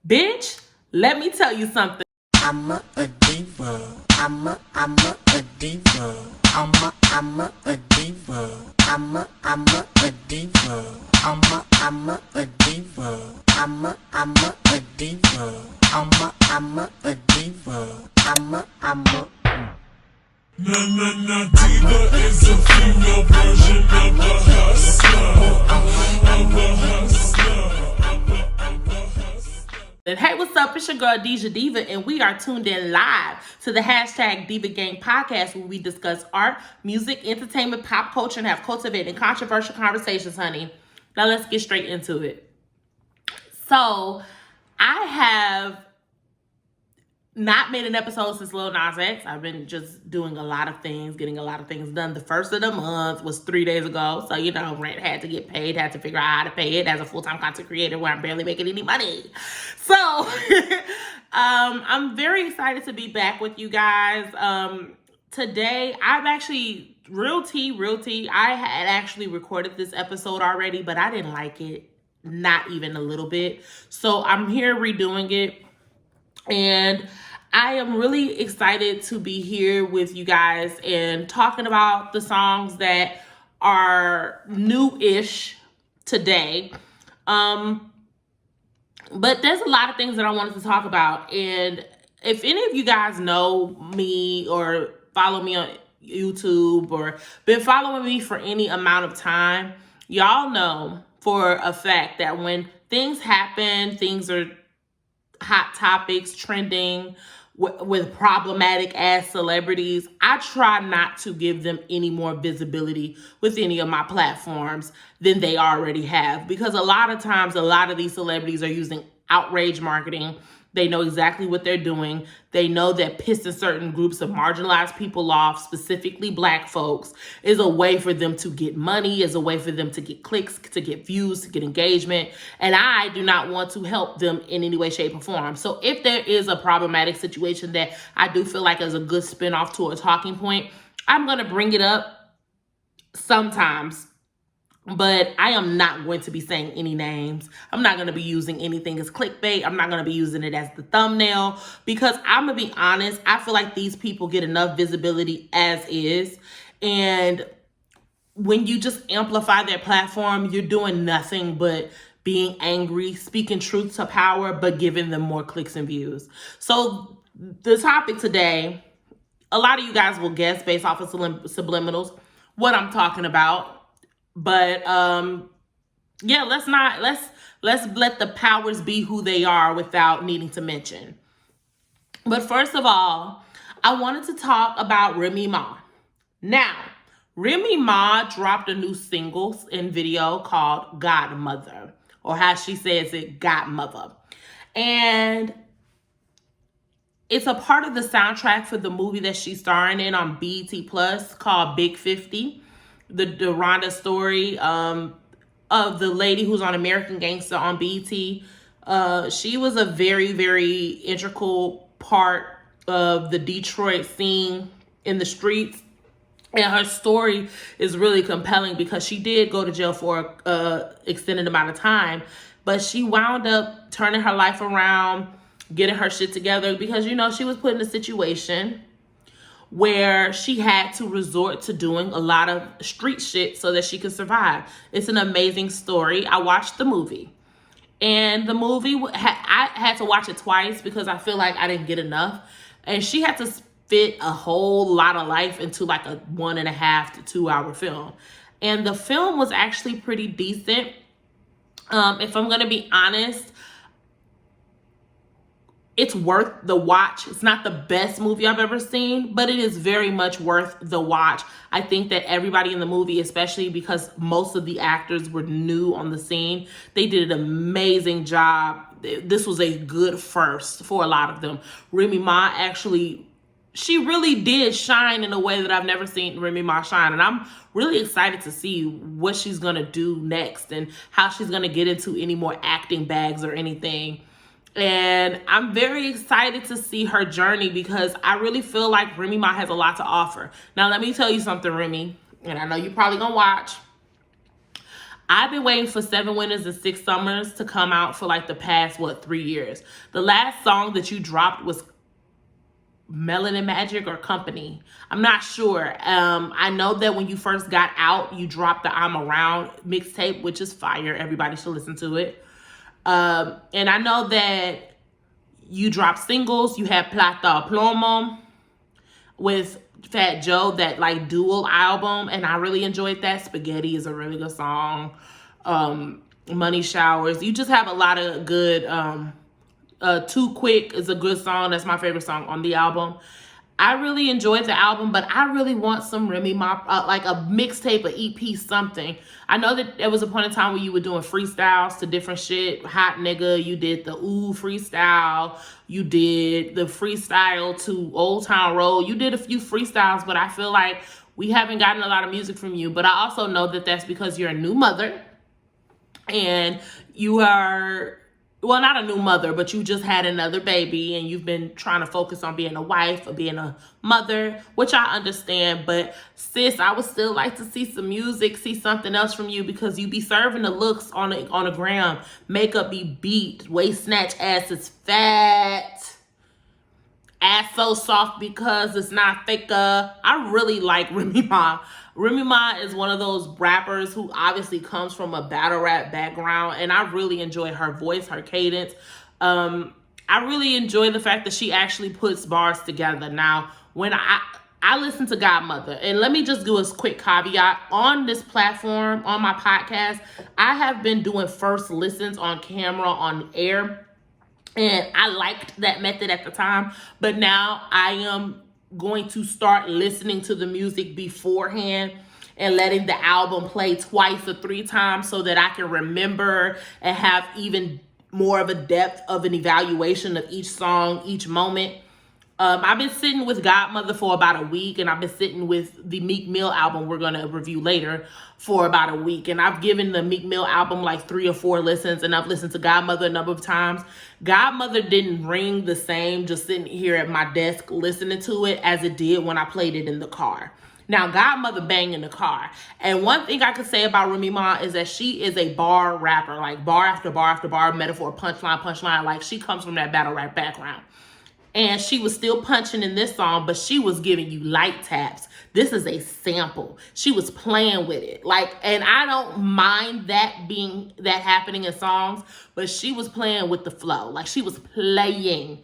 Bitch, let me tell you something. I'm a diva. I'm a diva. I'm a diva. I'm a diva. I'm a diva. I'm a diva. I'm a diva. I'm a Na Diva is a female version of a hustler. And hey, what's up? It's your girl DijahDiva, and we are tuned in live to the hashtag Diva Gang podcast, where we discuss art, music, entertainment, pop culture, and have cultivated controversial conversations, honey. Now let's get straight into it. So, I have not made an episode since Lil Nas X. I've been just doing a lot of things, getting a lot of things done. The first of the month was 3 days ago. So, rent had to get paid, had to figure out how to pay it as a full-time content creator where I'm barely making any money. So, I'm very excited to be back with you guys. Today, I've actually, real tea, I had actually recorded this episode already, but I didn't like it, not even a little bit. So, I'm here redoing it. And I am really excited to be here with you guys and talking about the songs that are new-ish today. But there's a lot of things that I wanted to talk about. And if any of you guys know me or follow me on YouTube or been following me for any amount of time, y'all know for a fact that when things happen, things are hot topics, trending with problematic ass celebrities, I try not to give them any more visibility with any of my platforms than they already have. Because a lot of times, a lot of these celebrities are using outrage marketing. They know exactly what they're doing. They know that pissing certain groups of marginalized people off, specifically Black folks, is a way for them to get money, is a way for them to get clicks, to get views, to get engagement. And I do not want to help them in any way, shape, or form. So if there is a problematic situation that I do feel like is a good spinoff to a talking point, I'm going to bring it up sometimes. But I am not going to be saying any names. I'm not going to be using anything as clickbait. I'm not going to be using it as the thumbnail because I'm going to be honest. I feel like these people get enough visibility as is. And when you just amplify their platform, you're doing nothing but being angry, speaking truth to power, but giving them more clicks and views. So the topic today, a lot of you guys will guess based off of subliminals what I'm talking about. But yeah, let's let the powers be who they are without needing to mention. But first of all, I wanted to talk about RemyMa. Now, RemyMa dropped a new single and video called Godmother, or how she says it, Godmother. And it's a part of the soundtrack for the movie that she's starring in on BET Plus called Big 50. The Rhonda story of the lady who's on American Gangster on BET. She was a very, very integral part of the Detroit scene in the streets. And her story is really compelling because she did go to jail for an extended amount of time. But she wound up turning her life around, getting her shit together because, she was put in a situation where she had to resort to doing a lot of street shit so that she could survive. It's an amazing story. I watched the movie. And the movie, I had to watch it twice because I feel like I didn't get enough. And she had to fit a whole lot of life into like a 1.5 to 2 hour film. And the film was actually pretty decent. If I'm going to be honest, it's worth the watch. It's not the best movie I've ever seen, but it is very much worth the watch. I think that everybody in the movie, especially because most of the actors were new on the scene, they did an amazing job. This was a good first for a lot of them. RemyMa actually, she really did shine in a way that I've never seen RemyMa shine. And I'm really excited to see what she's going to do next and how she's going to get into any more acting bags or anything. And I'm very excited to see her journey because I really feel like RemyMa has a lot to offer. Now, let me tell you something, Remy, and I know you're probably going to watch. I've been waiting for 7 Winters and 6 Summers to come out for like the past, 3 years. The last song that you dropped was Melanin Magic or Company. I'm not sure. I know that when you first got out, you dropped the I'm Around mixtape, which is fire. Everybody should listen to it. And I know that you dropped singles. You had Plata Plomo with Fat Joe, that like dual album, and I really enjoyed that. Spaghetti is a really good song. Money Showers. You just have a lot of good. Too Quick is a good song. That's my favorite song on the album. I really enjoyed the album, but I really want some RemyMa, like a mixtape, an EP, something. I know that there was a point in time where you were doing freestyles to different shit. Hot Nigga, you did the Ooh freestyle. You did the freestyle to Old Town Road. You did a few freestyles, but I feel like we haven't gotten a lot of music from you. But I also know that that's because you're a new mother. And you are... well, not a new mother, but you just had another baby and you've been trying to focus on being a wife or being a mother, which I understand. But sis, I would still like to see some music, see something else from you, because you be serving the looks on the gram. Makeup be beat, waist snatch, ass is fat. Ass so soft because it's not thicker. I really like RemyMa. RemyMa is one of those rappers who obviously comes from a battle rap background, and I really enjoy her voice, her cadence. I really enjoy the fact that she actually puts bars together. Now, when I listen to Godmother, and let me just do a quick caveat. On this platform, on my podcast, I have been doing first listens on camera, on air, and I liked that method at the time, but now I am going to start listening to the music beforehand and letting the album play twice or 3 times so that I can remember and have even more of a depth of an evaluation of each song, each moment. I've been sitting with Godmother for about a week, and I've been sitting with the Meek Mill album we're going to review later for about a week. And I've given the Meek Mill album like 3 or 4 listens, and I've listened to Godmother a number of times. Godmother didn't ring the same just sitting here at my desk listening to it as it did when I played it in the car. Now, Godmother bang in the car. And one thing I could say about RemyMa is that she is a bar rapper, like bar after bar after bar, metaphor, punchline. Like, she comes from that battle rap background. And she was still punching in this song, but she was giving you light taps. This is a sample. She was playing with it. Like, and I don't mind that happening in songs, but she was playing with the flow. Like, she was playing.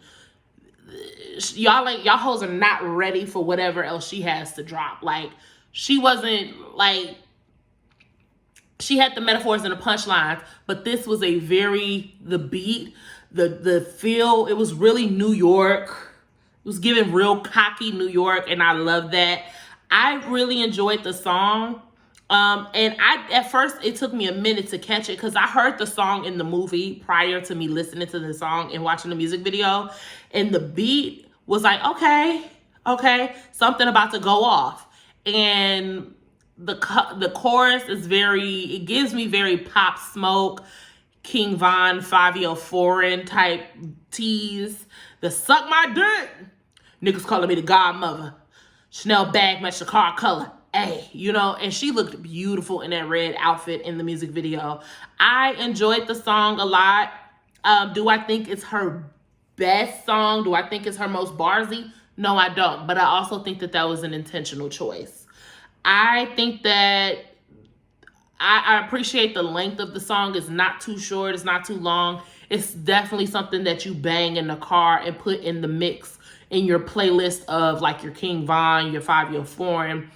Y'all hoes are not ready for whatever else she has to drop. Like, she wasn't like, she had the metaphors and the punchlines, but this was the beat, the feel, it was really New York. It was giving real cocky New York, and I love that. I really enjoyed the song. And at first, it took me a minute to catch it because I heard the song in the movie prior to me listening to the song and watching the music video. And the beat was like, okay, something about to go off. And the chorus is it gives me very Pop Smoke, King Von, Fabio Foreign type tease. The suck my dick. Niggas calling me the Godmother. Chanel bag match the car color. Hey, and she looked beautiful in that red outfit in the music video. I enjoyed the song a lot. Do I think it's her best song? Do I think it's her most barsy? No, I don't. But I also think that was an intentional choice. I think that I appreciate the length of the song. It's not too short. It's not too long. It's definitely something that you bang in the car and put in the mix in your playlist of like your King Von, your Fabio Foreign,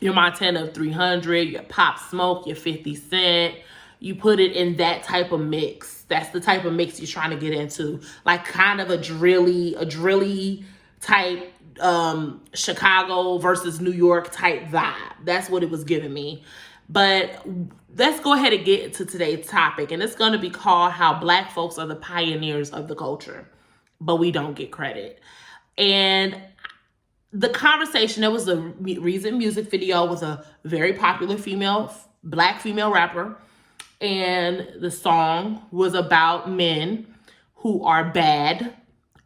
your Montana 300, your Pop Smoke, your 50 Cent. You put it in that type of mix. That's the type of mix you're trying to get into. Like kind of a drilly type Chicago versus New York type vibe. That's what it was giving me. But let's go ahead and get into today's topic. And it's going to be called How Black Folks Are the Pioneers of the Culture, but we don't get credit. And the conversation, there was a recent music video with a very popular black female rapper. And the song was about men who are bad,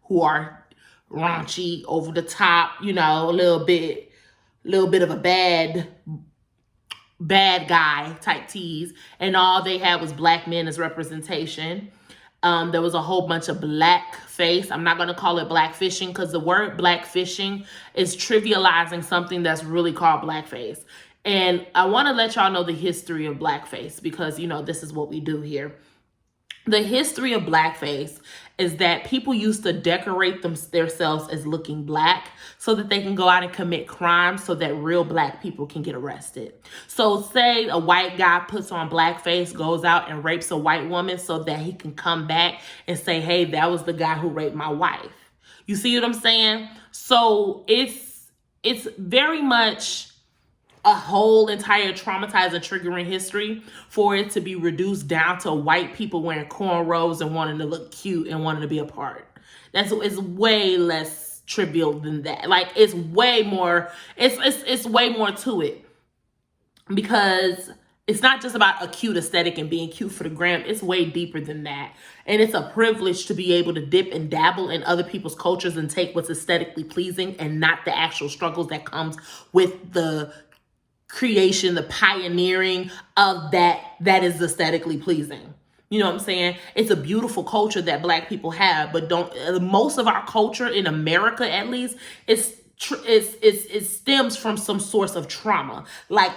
who are raunchy, over the top, a little bit of a bad bad guy type tees, and all they had was black men as representation. There was a whole bunch of black face. I'm not going to call it black fishing because the word black fishing is trivializing something that's really called blackface. And I want to let y'all know the history of blackface because, you know, this is what we do here. The history of blackface is that people used to decorate themselves as looking black so that they can go out and commit crimes so that real black people can get arrested. So say a white guy puts on blackface, goes out and rapes a white woman so that he can come back and say, hey, that was the guy who raped my wife. You see what I'm saying? So it's very much a whole entire traumatizing, triggering history for it to be reduced down to white people wearing cornrows and wanting to look cute and wanting to be a part. It's way less trivial than that. Like it's way more to it, because it's not just about a cute aesthetic and being cute for the gram. It's way deeper than that. And it's a privilege to be able to dip and dabble in other people's cultures and take what's aesthetically pleasing and not the actual struggles that comes with the creation, the pioneering of that is aesthetically pleasing. You know what I'm saying? It's a beautiful culture that black people have, but most of our culture in America, at least, it stems from some source of trauma. Like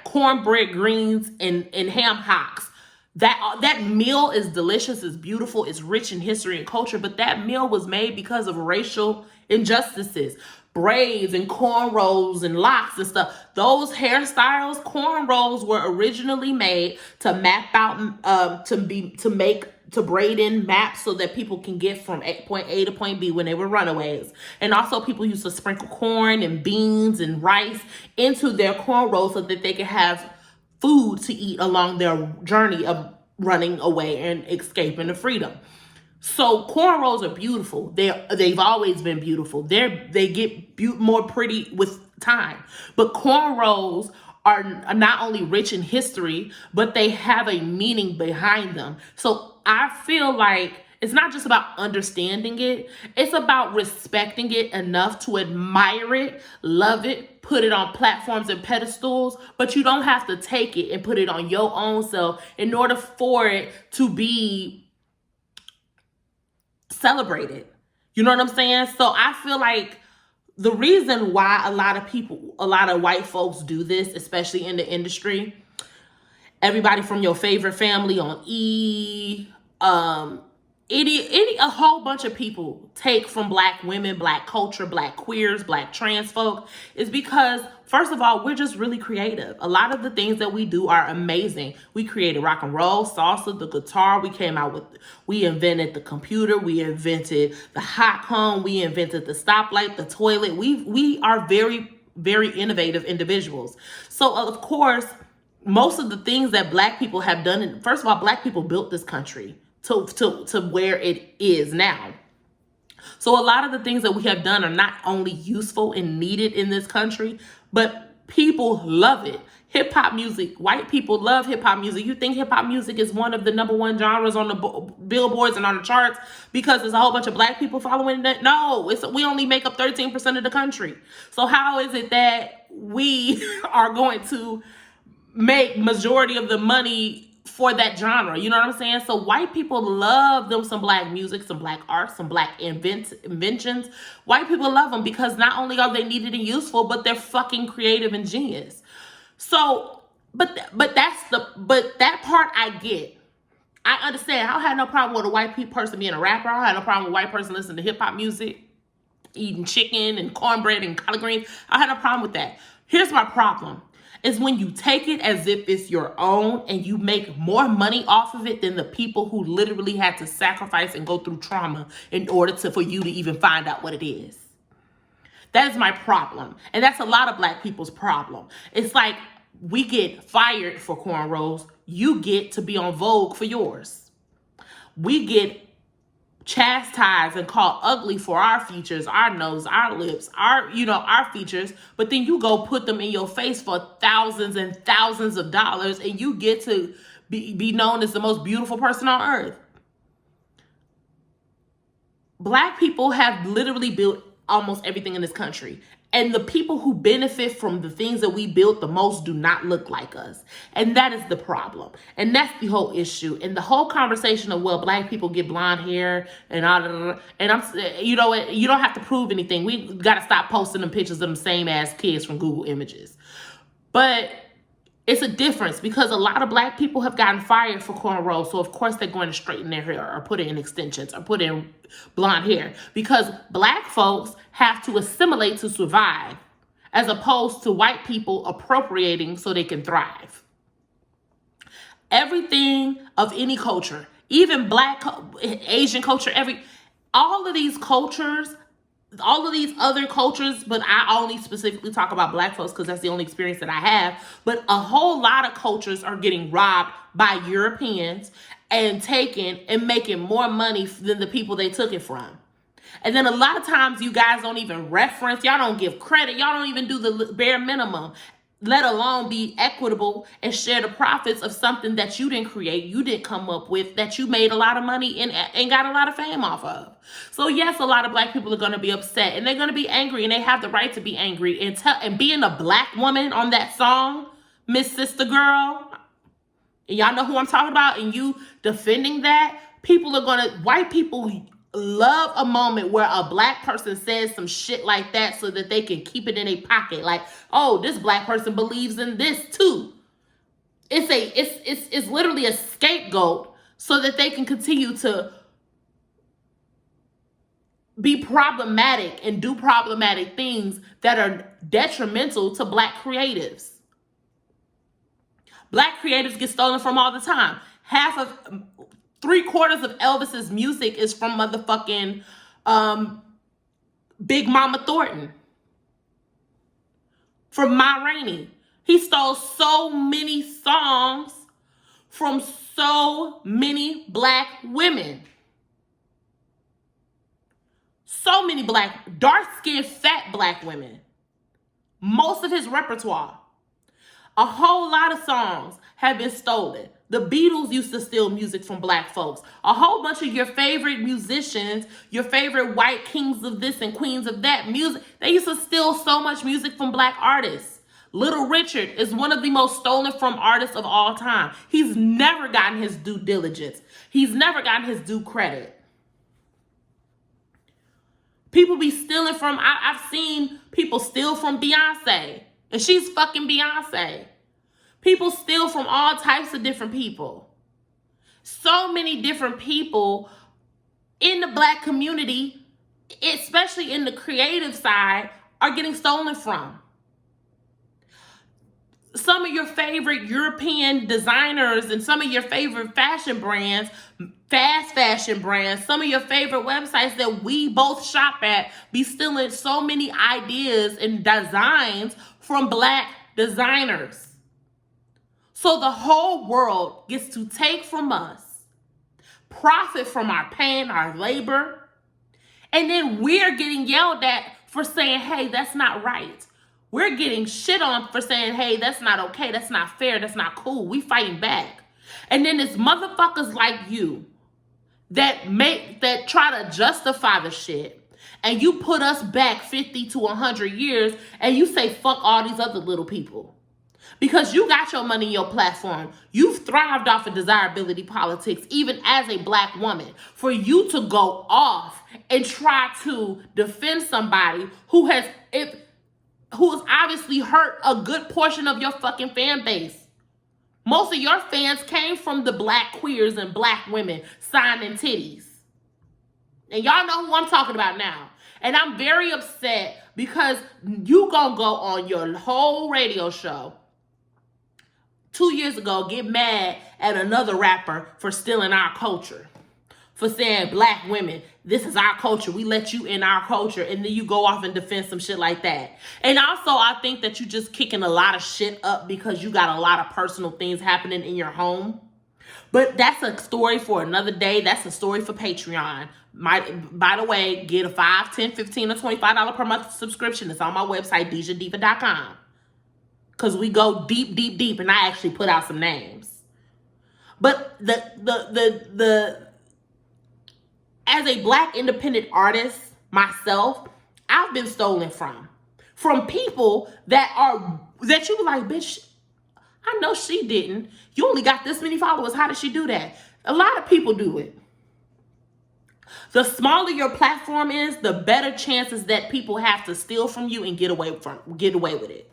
cornbread greens and ham hocks. That meal is delicious, it's beautiful, it's rich in history and culture, but that meal was made because of racial injustices. Braids and cornrows and locks and stuff. Those hairstyles, cornrows were originally made to map out, to braid in maps so that people can get from point A to point B when they were runaways. And also people used to sprinkle corn and beans and rice into their cornrows so that they could have food to eat along their journey of running away and escaping to freedom. So cornrows are beautiful. They've always been beautiful. They get more pretty with time. But cornrows are not only rich in history, but they have a meaning behind them. So I feel like it's not just about understanding it. It's about respecting it enough to admire it, love it, put it on platforms and pedestals, but you don't have to take it and put it on your own self in order for it to be celebrated. You know what I'm saying? So I feel like the reason why a lot of white folks do this, especially in the industry, everybody from your favorite family on E, a whole bunch of people take from black women, black culture, black queers, black trans folk, is because, first of all, we're just really creative. A lot of the things that we do are amazing. We created rock and roll, salsa, the guitar. We invented the computer. We invented the hot comb. We invented the stoplight, the toilet. We are very, very innovative individuals. So, of course, most of the things that black people have done, and first of all, black people built this country to where it is now. So a lot of the things that we have done are not only useful and needed in this country, but people love it. Hip hop music, white people love hip hop music. You think hip hop music is one of the #1 genres on the billboards and on the charts because there's a whole bunch of black people following it? No, we only make up 13% of the country. So how is it that we are going to make majority of the money for that genre? You know what I'm saying? So white people love them some black music, some black art, some black inventions. White people love them because not only are they needed and useful, but they're fucking creative and genius. So, but that part I get. I understand. I had no problem with a white person being a rapper. I had no problem with a white person listening to hip hop music, eating chicken and cornbread and collard greens. I had no problem with that. Here's my problem. Is when you take it as if it's your own and you make more money off of it than the people who literally had to sacrifice and go through trauma in order for you to even find out what it is. That is my problem. And that's a lot of black people's problem. It's like we get fired for cornrows. You get to be on Vogue for yours. We get chastised and called ugly for our features, our nose, our lips, our features, but then you go put them in your face for thousands and thousands of dollars and you get to be known as the most beautiful person on earth. Black people have literally built almost everything in this country. And the people who benefit from the things that we built the most do not look like us. And that is the problem. And that's the whole issue. And the whole conversation of, well, black people get blonde hair and all that. And you know what? You don't have to prove anything. We got to stop posting them pictures of them same ass kids from Google Images. But it's a difference because a lot of black people have gotten fired for cornrows. So, of course, they're going to straighten their hair or put it in extensions or put in blonde hair. Because black folks have to assimilate to survive as opposed to white people appropriating so they can thrive. Everything of any culture, even black, Asian culture, all of these cultures, all of these other cultures, but I only specifically talk about black folks because that's the only experience that I have. But a whole lot of cultures are getting robbed by Europeans and taken and making more money than the people they took it from. And then a lot of times you guys don't even reference, y'all don't give credit, y'all don't even do the bare minimum, let alone be equitable and share the profits of something that you didn't create, you didn't come up with, that you made a lot of money and got a lot of fame off of. So yes, a lot of black people are going to be upset and they're going to be angry, and they have the right to be angry. And being a black woman on that song, Miss Sister Girl, and y'all know who I'm talking about, and you defending that, white people love a moment where a black person says some shit like that so that they can keep it in a pocket. Like, oh, this black person believes in this too. It's literally a scapegoat so that they can continue to be problematic and do problematic things that are detrimental to black creatives. Black creatives get stolen from all the time. 3/4 of Elvis's music is from motherfucking Big Mama Thornton. From Ma Rainey. He stole so many songs from so many black women. So many dark-skinned, fat black women. Most of his repertoire. A whole lot of songs have been stolen. The Beatles used to steal music from black folks. A whole bunch of your favorite musicians, your favorite white kings of this and queens of that music, they used to steal so much music from black artists. Little Richard is one of the most stolen from artists of all time. He's never gotten his due diligence. He's never gotten his due credit. People be stealing from, I've seen people steal from Beyonce, and she's fucking Beyonce. People steal from all types of different people. So many different people in the black community, especially in the creative side, are getting stolen from. Some of your favorite European designers and some of your favorite fashion brands, fast fashion brands, some of your favorite websites that we both shop at be stealing so many ideas and designs from black designers. So the whole world gets to take from us, profit from our pain, our labor, and then we're getting yelled at for saying, hey, that's not right. We're getting shit on for saying, hey, that's not okay, that's not fair, that's not cool. We fighting back. And then it's motherfuckers like you that try to justify the shit, and you put us back 50 to 100 years, and you say, fuck all these other little people. Because you got your money in your platform. You've thrived off of desirability politics, even as a black woman. For you to go off and try to defend somebody who has obviously hurt a good portion of your fucking fan base. Most of your fans came from the black queers and black women signing titties. And y'all know who I'm talking about now. And I'm very upset because you gonna go on your whole radio show 2 years ago, get mad at another rapper for stealing our culture. For saying, black women, this is our culture. We let you in our culture. And then you go off and defend some shit like that. And also, I think that you just kicking a lot of shit up because you got a lot of personal things happening in your home. But that's a story for another day. That's a story for Patreon. By the way, get a $5, $10, $15, or $25 per month subscription. It's on my website, DijahDiva.com. Because we go deep, deep, deep, and I actually put out some names. But as a black independent artist myself, I've been stolen from from people that you were like, bitch, I know she didn't. You only got this many followers. How did she do that? A lot of people do it. The smaller your platform is, the better chances that people have to steal from you and get away with it.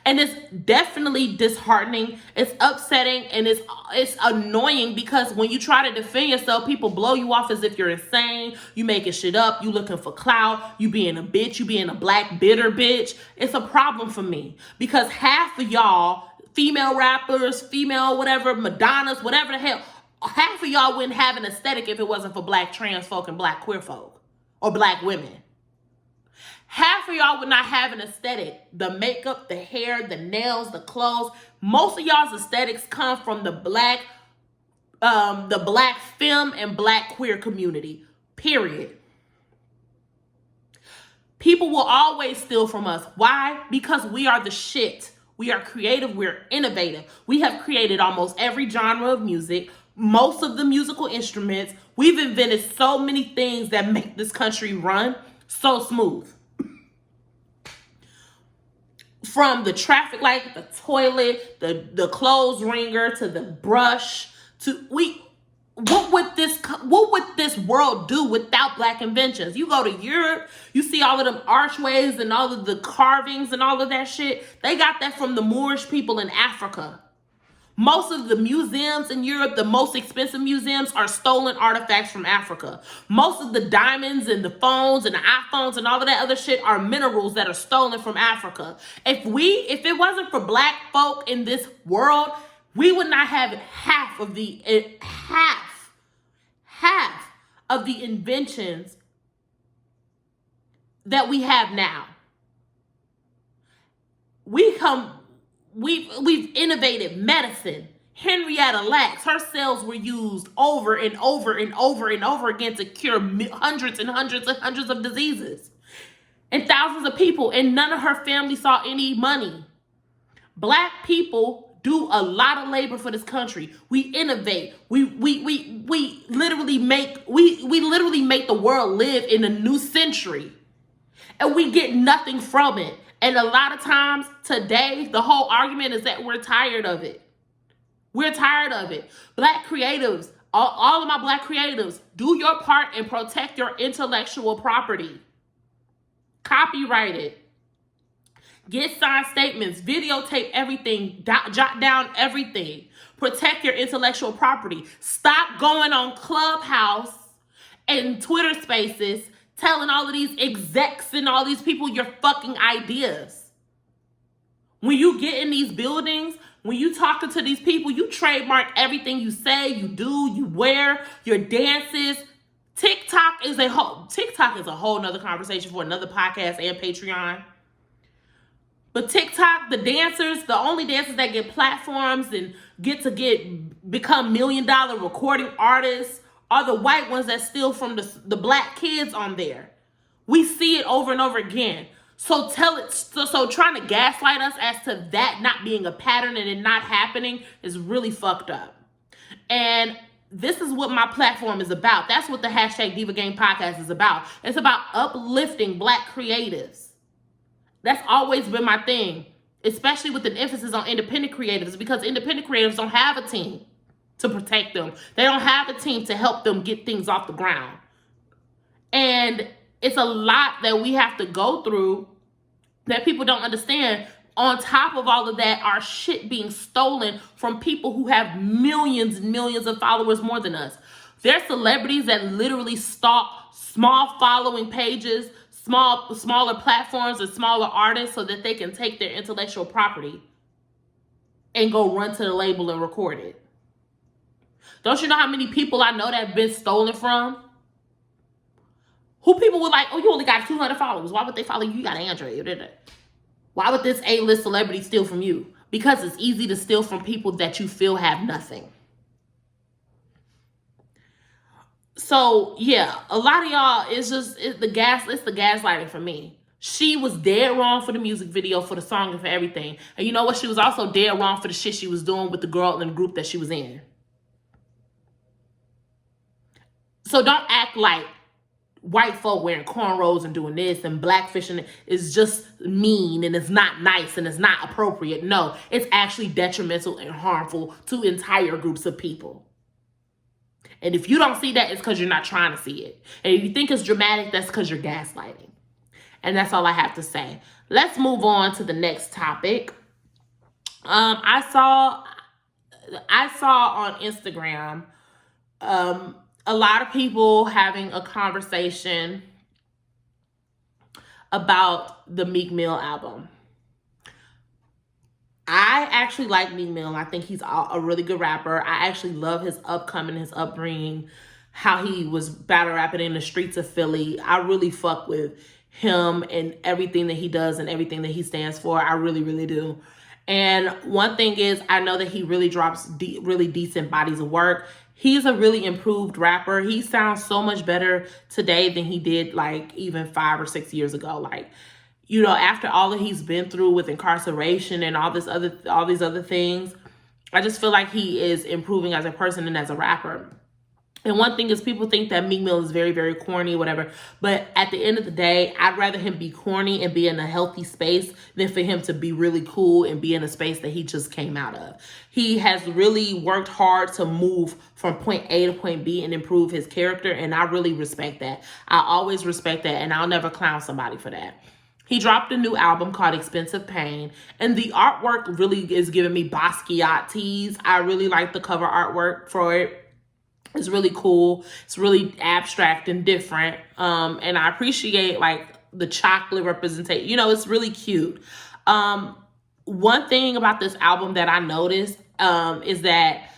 And it's definitely disheartening. It's upsetting, and it's annoying because when you try to defend yourself, people blow you off as if you're insane. You making shit up. You looking for clout. You being a bitch. You being a black bitter bitch. It's a problem for me because half of y'all, female rappers, female whatever, Madonnas, whatever the hell, half of y'all wouldn't have an aesthetic if it wasn't for black trans folk and black queer folk or black women. Half of y'all would not have an aesthetic. The makeup, the hair, the nails, the clothes. Most of y'all's aesthetics come from the black femme and black queer community. Period. People will always steal from us. Why? Because we are the shit. We are creative. We're innovative. We have created almost every genre of music, most of the musical instruments. We've invented so many things that make this country run so smooth. From the traffic light, the toilet, the clothes wringer, to the brush, what would this world do without black inventions? You go to Europe, you see all of them archways and all of the carvings and all of that shit. They got that from the Moorish people in Africa. Most of the museums in Europe, the most expensive museums, are stolen artifacts from Africa. Most of the diamonds and the phones and the iPhones and all of that other shit are minerals that are stolen from Africa. If it wasn't for black folk in this world, we would not have half of the inventions that we have now. We've innovated medicine. Henrietta Lacks, her cells were used over and over and over and over again to cure hundreds and hundreds and hundreds of diseases and thousands of people, and none of her family saw any money. Black people do a lot of labor for this country. We innovate. We literally make the world live in a new century, and we get nothing from it. And a lot of times today, the whole argument is that we're tired of it. We're tired of it. Black creatives, all of my black creatives, do your part and protect your intellectual property. Copyright it. Get signed statements, videotape everything, jot down everything. Protect your intellectual property. Stop going on Clubhouse and Twitter Spaces telling all of these execs and all these people your fucking ideas. When you get in these buildings, when you talking to these people, you trademark everything you say, you do, you wear, your dances. TikTok is a whole nother conversation for another podcast and Patreon. But TikTok, the only dancers that get platforms and become $1 million recording artists are the white ones that steal from the black kids on there. We see it over and over again. So trying to gaslight us as to that not being a pattern and it not happening is really fucked up. And this is what my platform is about. That's what the #Diva Gang podcast is about. It's about uplifting black creatives. That's always been my thing, especially with an emphasis on independent creatives, because independent creatives don't have a team to protect them. They don't have a team to help them get things off the ground. And it's a lot that we have to go through that people don't understand. On top of all of that, our shit being stolen from people who have millions and millions of followers more than us. There's celebrities that literally stalk small following pages, smaller platforms and smaller artists so that they can take their intellectual property and go run to the label and record it. Don't you know how many people I know that have been stolen from? Who people were like, oh, you only got 200 followers. Why would they follow you? You got an Android. Why would this A-list celebrity steal from you? Because it's easy to steal from people that you feel have nothing. So, yeah, a lot of y'all, it's the gaslighting for me. She was dead wrong for the music video, for the song, and for everything. And you know what? She was also dead wrong for the shit she was doing with the girl in the group that she was in. So don't act like white folk wearing cornrows and doing this and blackfishing is just mean and it's not nice and it's not appropriate. No, it's actually detrimental and harmful to entire groups of people. And if you don't see that, it's because you're not trying to see it. And if you think it's dramatic, that's because you're gaslighting. And that's all I have to say. Let's move on to the next topic. I saw on Instagram a lot of people having a conversation about the Meek Mill album. I actually like Meek Mill. I think he's a really good rapper. I actually love his upbringing, how he was battle rapping in the streets of Philly. I really fuck with him and everything that he does and everything that he stands for. I really, really do. And one thing is, I know that he really drops really decent bodies of work. He's a really improved rapper. He sounds so much better today than he did like even 5 or 6 years ago. Like, you know, after all that he's been through with incarceration and all these other things, I just feel like he is improving as a person and as a rapper. And one thing is, people think that Meek Mill is very, very corny, whatever. But at the end of the day, I'd rather him be corny and be in a healthy space than for him to be really cool and be in a space that he just came out of. He has really worked hard to move from point A to point B and improve his character. And I really respect that. I always respect that. And I'll never clown somebody for that. He dropped a new album called Expensive Pain. And the artwork really is giving me Basquiat tees. I really like the cover artwork for it. It's really cool. It's really abstract and different. And I appreciate like the chocolate representation. You know, it's really cute. One thing about this album that I noticed is that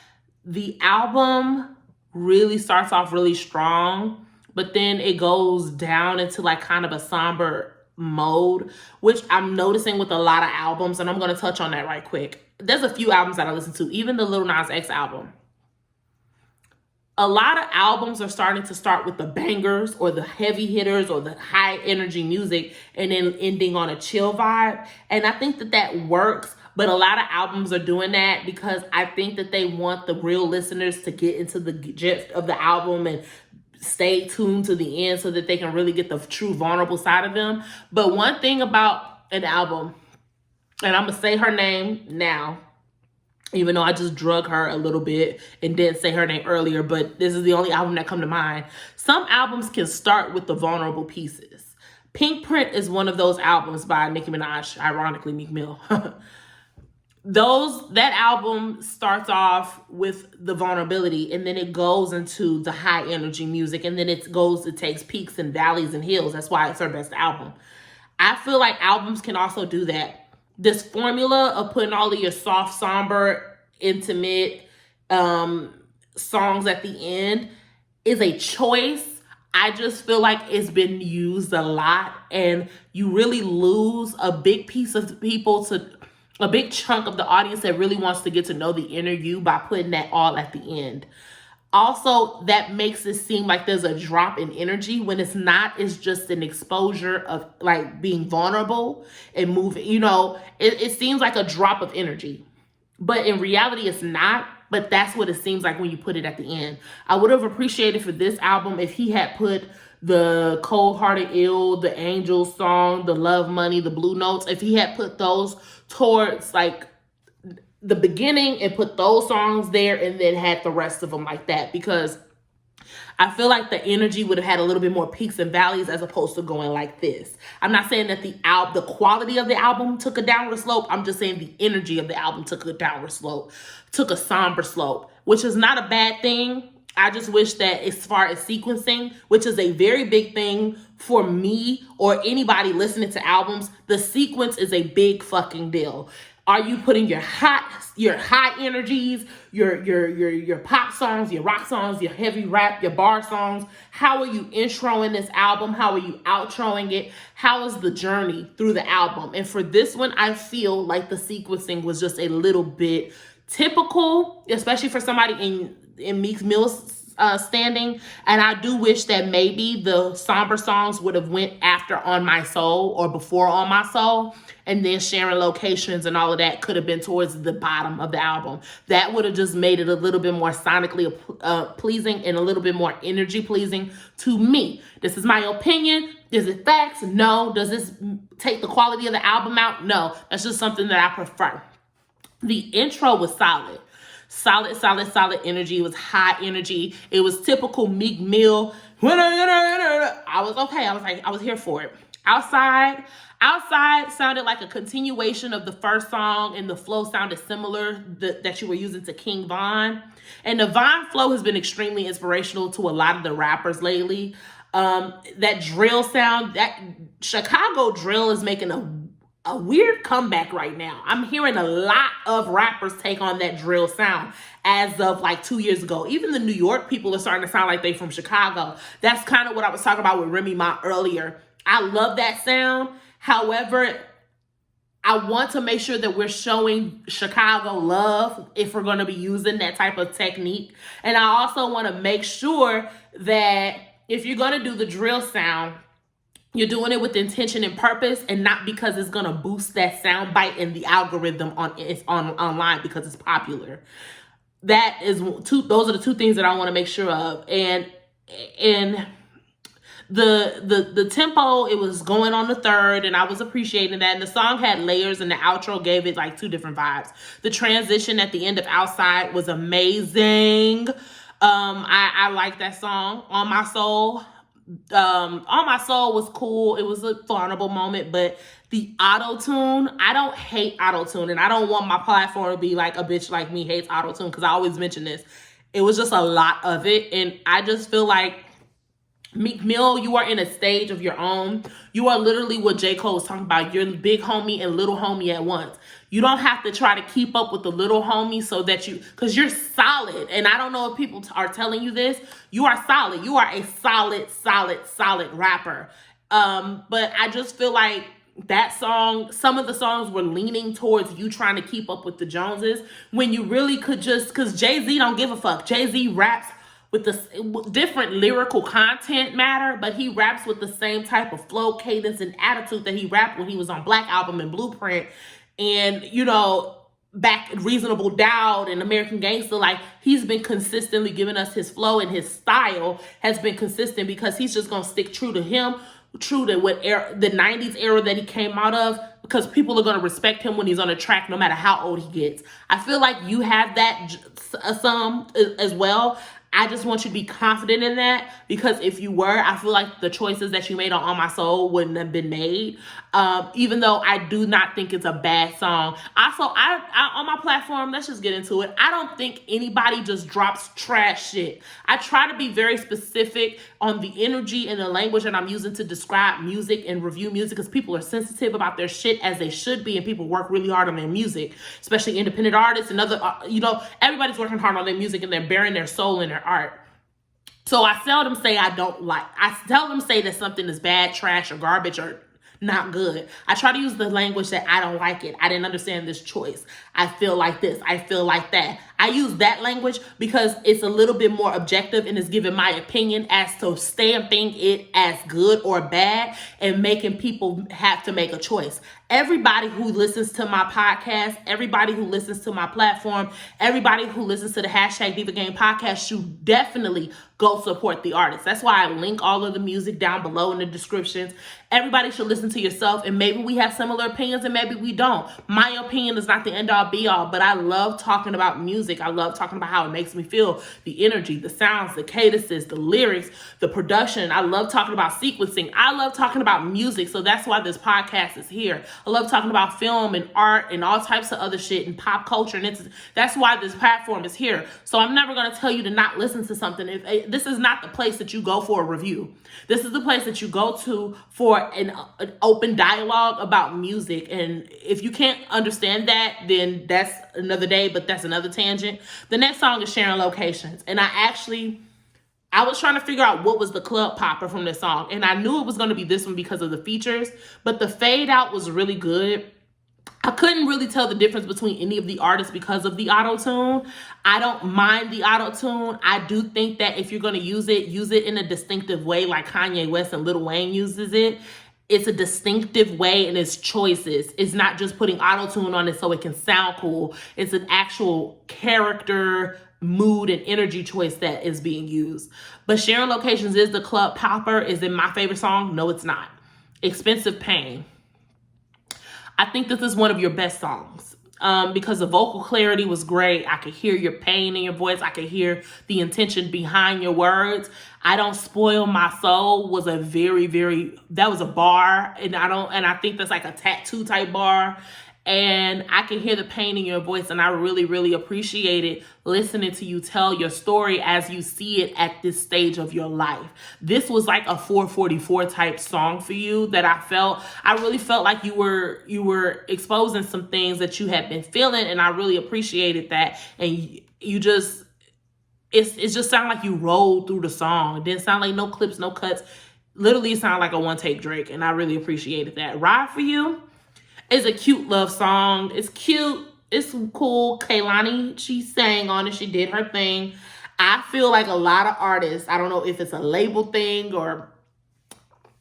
the album really starts off really strong, but then it goes down into like kind of a somber mode, which I'm noticing with a lot of albums. And I'm going to touch on that right quick. There's a few albums that I listen to, even the Lil Nas X album. A lot of albums are starting to start with the bangers or the heavy hitters or the high energy music and then ending on a chill vibe. And I think that works, but a lot of albums are doing that because I think that they want the real listeners to get into the gist of the album and stay tuned to the end so that they can really get the true vulnerable side of them. But one thing about an album, and I'm going to say her name now, even though I just drug her a little bit and didn't say her name earlier, but this is the only album that come to mind. Some albums can start with the vulnerable pieces. Pink Print is one of those albums by Nicki Minaj, ironically Meek Mill. That album starts off with the vulnerability and then it goes into the high energy music and then it takes peaks and valleys and hills. That's why it's her best album. I feel like albums can also do that. This formula of putting all of your soft, somber, intimate songs at the end is a choice. I just feel like it's been used a lot and you really lose a big piece of people a big chunk of the audience that really wants to get to know the inner you by putting that all at the end. Also, that makes it seem like there's a drop in energy when it's not. It's just an exposure of like being vulnerable and moving. You know, it seems like a drop of energy, but in reality, it's not. But that's what it seems like when you put it at the end. I would have appreciated for this album if he had put the Cold Hearted Ill, the Angel song, the Love Money, the Blue Notes. If he had put those towards like the beginning and put those songs there and then had the rest of them like that, because I feel like the energy would have had a little bit more peaks and valleys as opposed to going like this. I'm not saying that the quality of the album took a downward slope. I'm just saying the energy of the album took a downward slope, took a somber slope, which is not a bad thing. I just wish that as far as sequencing, which is a very big thing for me or anybody listening to albums, the sequence is a big fucking deal. Are you putting your high energies, your pop songs, your rock songs, your heavy rap, your bar songs? How are you introing this album? How are you outroing it? How is the journey through the album? And for this one, I feel like the sequencing was just a little bit typical, especially for somebody in Meek Mill's standing. And I do wish that maybe the somber songs would have went after On My Soul or before On My Soul, and then Sharing Locations and all of that could have been towards the bottom of the album. That would have just made it a little bit more sonically pleasing and a little bit more energy pleasing to me. This is my opinion. Is it facts? No. Does this take the quality of the album out? No. That's just something that I prefer. The intro was solid. Solid energy. It was high energy. It was typical Meek Mill. I was okay. I was here for it. Outside sounded like a continuation of the first song, and the flow sounded similar that you were using to King Von. And the Von flow has been extremely inspirational to a lot of the rappers lately. That drill sound, that Chicago drill is making a weird comeback right now. I'm hearing a lot of rappers take on that drill sound as of like 2 years ago. Even the New York people are starting to sound like they from Chicago. That's kind of what I was talking about with RemyMa earlier. I love that sound. However, I want to make sure that we're showing Chicago love if we're going to be using that type of technique. And I also want to make sure that if you're going to do the drill sound, you're doing it with intention and purpose, and not because it's going to boost that sound bite in the algorithm online because it's popular. Those are the two things that I want to make sure of. And the tempo, it was going on the third, and I was appreciating that. And the song had layers, and the outro gave it like two different vibes. The transition at the end of Outside was amazing. I like that song. On My Soul. On My Soul was cool. It was a vulnerable moment, but the auto-tune, I don't hate auto-tune, and I don't want my platform to be like a bitch like me hates auto-tune, because I always mention this. It was just a lot of it, and I just feel like Meek Mill, you are in a stage of your own. You are literally what J. Cole was talking about. You're big homie and little homie at once. You don't have to try to keep up with the little homie so that because you're solid. And I don't know if people are telling you this. You are solid. You are a solid rapper. But I just feel like that song, some of the songs were leaning towards you trying to keep up with the Joneses when you really could just, because Jay-Z don't give a fuck. Jay-Z raps with the different lyrical content matter, but he raps with the same type of flow, cadence, and attitude that he rapped when he was on Black Album and Blueprint. And, back Reasonable Doubt and American Gangster, like, he's been consistently giving us his flow, and his style has been consistent because he's just going to stick true to him, true to what the 90s era that he came out of, because people are going to respect him when he's on a track no matter how old he gets. I feel like you have that some as well. I just want you to be confident in that, because if you were, I feel like the choices that you made on My Soul wouldn't have been made. Even though I do not think it's a bad song. Also, I on my platform, let's just get into it. I don't think anybody just drops trash shit. I try to be very specific on the energy and the language that I'm using to describe music and review music, because people are sensitive about their shit, as they should be, and people work really hard on their music, especially independent artists and other, everybody's working hard on their music, and they're bearing their soul in their art. So I seldom say I seldom say that something is bad, trash, or garbage, or not good. I try to use the language that I don't like it. I didn't understand this choice. I feel like this. I feel like that. I use that language because it's a little bit more objective, and it's giving my opinion as to stamping it as good or bad and making people have to make a choice. Everybody who listens to my podcast, everybody who listens to my platform, everybody who listens to the #DivaGame podcast should definitely go support the artist. That's why I link all of the music down below in the descriptions. Everybody should listen to yourself, and maybe we have similar opinions and maybe we don't. My opinion is not the end all be all, but I love talking about music. I love talking about how it makes me feel, the energy, the sounds, the cadences, the lyrics, the production. I love talking about sequencing. I love talking about music. So that's why this podcast is here. I love talking about film and art and all types of other shit and pop culture. And that's why this platform is here. So I'm never going to tell you to not listen to something. This is not the place that you go for a review. This is the place that you go to for an open dialogue about music. And if you can't understand that, then that's another day, but that's another tangent. The next song is Sharing Locations. And I was trying to figure out what was the club popper from this song. And I knew it was going to be this one because of the features, but the fade out was really good. I couldn't really tell the difference between any of the artists because of the auto-tune. I don't mind the auto-tune. I do think that if you're going to use it in a distinctive way like Kanye West and Lil Wayne uses it. It's a distinctive way and it's choices. It's not just putting auto-tune on it so it can sound cool. It's an actual character, mood, and energy choice that is being used. But Sharing Locations is the club popper. Is it my favorite song? No, it's not. Expensive Pain. I think this is one of your best songs because the vocal clarity was great. I could hear your pain in your voice. I could hear the intention behind your words. I Don't Spoil My Soul was a that was a bar, and I think that's like a tattoo type bar. And I can hear the pain in your voice, and I really, really appreciated listening to you tell your story as you see it at this stage of your life. This was like a 444 type song for you that I really felt like you were exposing some things that you had been feeling, and I really appreciated that. And you just, it just sounded like you rolled through the song. It didn't sound like no clips, no cuts. Literally, it sounded like a one-take Drake, and I really appreciated that. Ride For You is a cute love song. It's cute. It's cool. Kehlani, she sang on it. She did her thing. I feel like a lot of artists, I don't know if it's a label thing or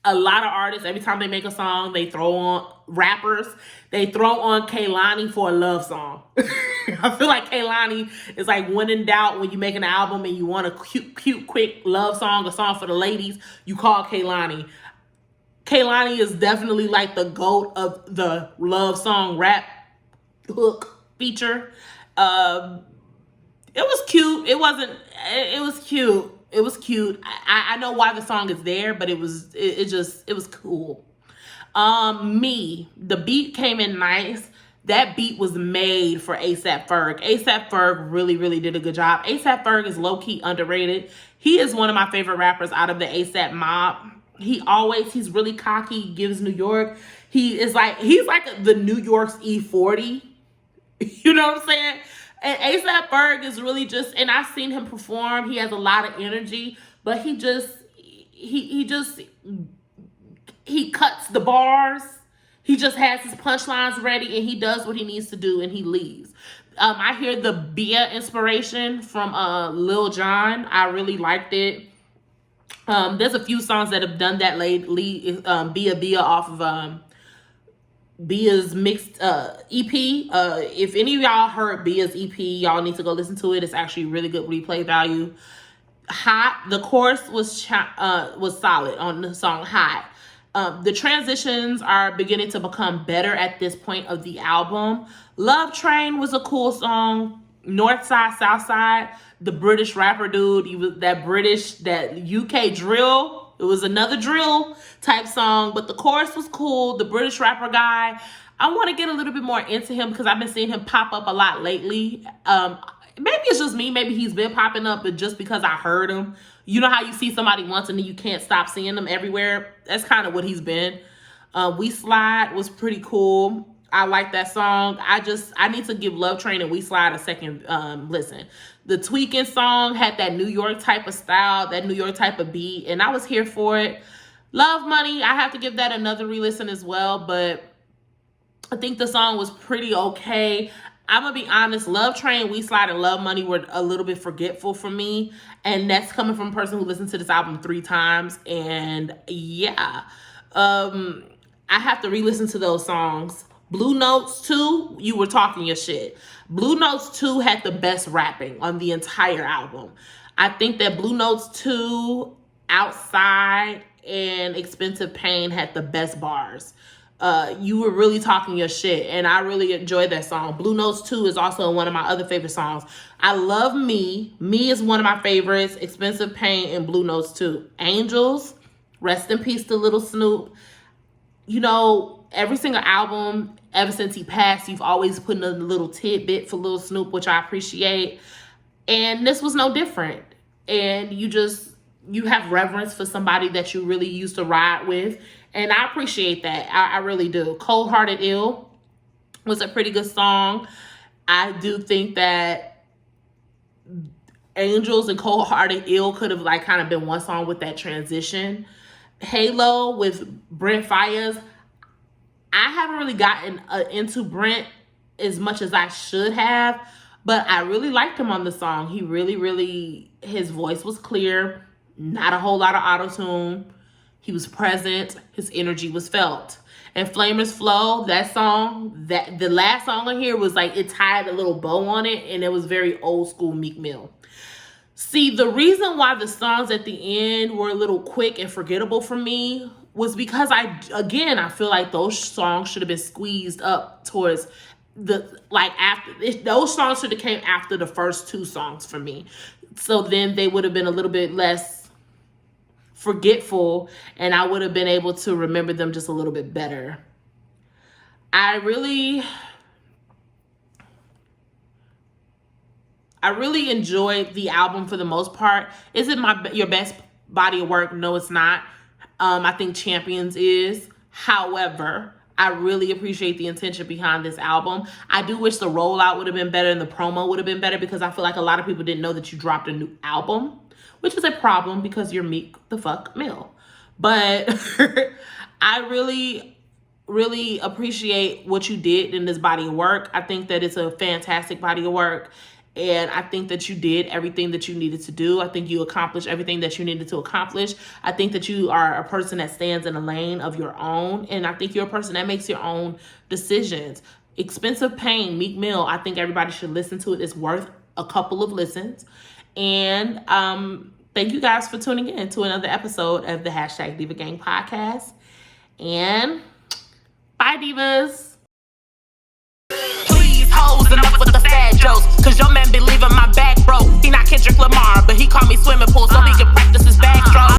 a lot of artists, every time they make a song, they throw on Kehlani for a love song. I feel like Kehlani is like when in doubt, when you make an album and you want a cute, quick love song, a song for the ladies, you call Kehlani. Kehlani is definitely like the GOAT of the love song rap hook feature. It was cute. It was cute. It was cute. I know why the song is there, but it was cool. Me, the beat came in nice. That beat was made for A$AP Ferg. A$AP Ferg really, really did a good job. A$AP Ferg is low-key underrated. He is one of my favorite rappers out of the A$AP mob. He's really cocky, gives New York. He's like the New York's E40. You know what I'm saying? And A$AP Ferg is really just, and I've seen him perform. He has a lot of energy, but he cuts the bars. He just has his punchlines ready, and he does what he needs to do, and he leaves. I hear the Bia inspiration from Lil Jon. I really liked it. There's a few songs that have done that lately. Bia off of Bia's mixed EP. If any of y'all heard Bia's EP, y'all need to go listen to it. It's actually really good replay value. Hot, the chorus was solid on the song Hot. The transitions are beginning to become better at this point of the album. Love Train was a cool song. North Side, South Side, the British rapper dude, that UK drill. It was another drill type song, but the chorus was cool. The British rapper guy, I want to get a little bit more into him because I've been seeing him pop up a lot lately. Maybe it's just me. Maybe he's been popping up, but just because I heard him. You know how you see somebody once and then you can't stop seeing them everywhere? That's kind of what he's been. We Slide was pretty cool. I like that song. I need to give Love Train and We Slide a second listen. The Tweaking song had that New York type of style, that New York type of beat, and I was here for it. Love Money, I have to give that another re-listen as well, but I think the song was pretty okay. I'm going to be honest, Love Train, We Slide, and Love Money were a little bit forgetful for me, and that's coming from a person who listened to this album 3 times, and yeah. I have to re-listen to those songs. Blue Notes 2, you were talking your shit. Blue Notes 2 had the best rapping on the entire album. I think that Blue Notes 2, Outside, and Expensive Pain had the best bars. You were really talking your shit, and I really enjoyed that song. Blue Notes 2 is also one of my other favorite songs. I love Me. Me is one of my favorites. Expensive Pain and Blue Notes 2. Angels, rest in peace to Little Snoop. You know, every single album, ever since he passed, you've always put in a little tidbit for Little Snoop, which I appreciate. And this was no different. And you have reverence for somebody that you really used to ride with. And I appreciate that. I really do. Cold Hearted Ill was a pretty good song. I do think that Angels and Cold Hearted Ill could have like kind of been one song with that transition. Halo with Brent Faiyaz. I haven't really gotten into Brent as much as I should have, but I really liked him on the song. He really, his voice was clear, not a whole lot of auto-tune. He was present, his energy was felt. And Flamers Flow, that song, that the last song on here was like, it tied a little bow on it, and it was very old school Meek Mill. See, the reason why the songs at the end were a little quick and forgettable for me was because I feel like those songs should have been squeezed up towards those songs should have came after the first two songs for me. So then they would have been a little bit less forgetful, and I would have been able to remember them just a little bit better. I really enjoyed the album for the most part. Is it your best body of work? No, it's not. I think Champions is. However, I really appreciate the intention behind this album. I do wish the rollout would have been better and the promo would have been better, because I feel like a lot of people didn't know that you dropped a new album, which is a problem because you're Meek the fuck Mill. But I really appreciate what you did in this body of work. I think that it's a fantastic body of work. And I think that you did everything that you needed to do. I think you accomplished everything that you needed to accomplish. I think that you are a person that stands in a lane of your own. And I think you're a person that makes your own decisions. Expensive Pain, Meek Mill, I think everybody should listen to it. It's worth a couple of listens. And thank you guys for tuning in to another episode of the #Diva Gang podcast. And bye, divas.